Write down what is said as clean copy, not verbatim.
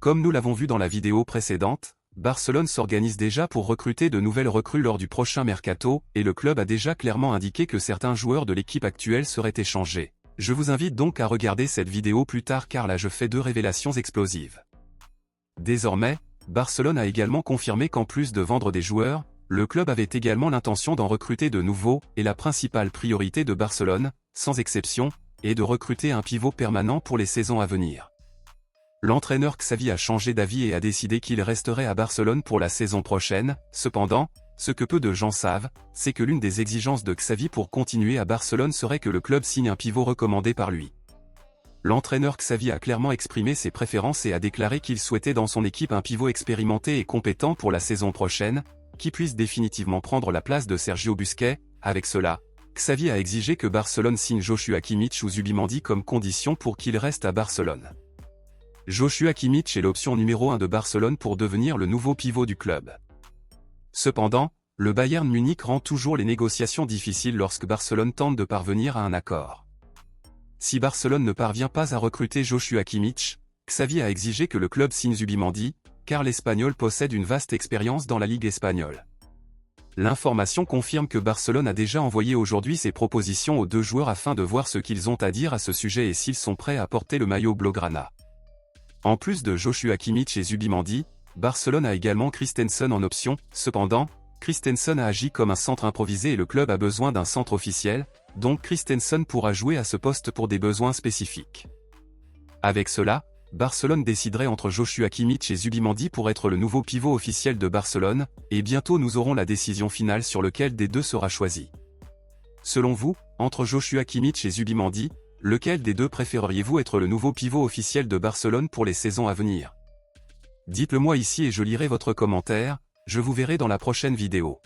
Comme nous l'avons vu dans la vidéo précédente, Barcelone s'organise déjà pour recruter de nouvelles recrues lors du prochain mercato, et le club a déjà clairement indiqué que certains joueurs de l'équipe actuelle seraient échangés. Je vous invite donc à regarder cette vidéo plus tard car là je fais 2 révélations explosives. Désormais, Barcelone a également confirmé qu'en plus de vendre des joueurs, le club avait également l'intention d'en recruter de nouveaux, et la principale priorité de Barcelone, sans exception, est de recruter un pivot permanent pour les saisons à venir. L'entraîneur Xavi a changé d'avis et a décidé qu'il resterait à Barcelone pour la saison prochaine. Cependant, ce que peu de gens savent, c'est que l'une des exigences de Xavi pour continuer à Barcelone serait que le club signe un pivot recommandé par lui. L'entraîneur Xavi a clairement exprimé ses préférences et a déclaré qu'il souhaitait dans son équipe un pivot expérimenté et compétent pour la saison prochaine, qui puisse définitivement prendre la place de Sergio Busquets. Avec cela, Xavi a exigé que Barcelone signe Joshua Kimmich ou Zubimendi comme condition pour qu'il reste à Barcelone. Joshua Kimmich est l'option numéro 1 de Barcelone pour devenir le nouveau pivot du club. Cependant, le Bayern Munich rend toujours les négociations difficiles lorsque Barcelone tente de parvenir à un accord. Si Barcelone ne parvient pas à recruter Joshua Kimmich, Xavi a exigé que le club signe Zubimendi, car l'Espagnol possède une vaste expérience dans la Ligue espagnole. L'information confirme que Barcelone a déjà envoyé aujourd'hui ses propositions aux 2 joueurs afin de voir ce qu'ils ont à dire à ce sujet et s'ils sont prêts à porter le maillot blaugrana. En plus de Joshua Kimmich et Zubimendi, Barcelone a également Christensen en option. Cependant, Christensen a agi comme un centre improvisé et le club a besoin d'un centre officiel, donc Christensen pourra jouer à ce poste pour des besoins spécifiques. Avec cela, Barcelone déciderait entre Joshua Kimmich et Zubimendi pour être le nouveau pivot officiel de Barcelone, et bientôt nous aurons la décision finale sur lequel des 2 sera choisi. Selon vous, entre Joshua Kimmich et Zubimendi, lequel des 2 préféreriez-vous être le nouveau pivot officiel de Barcelone pour les saisons à venir? Dites-le moi ici et je lirai votre commentaire, je vous verrai dans la prochaine vidéo.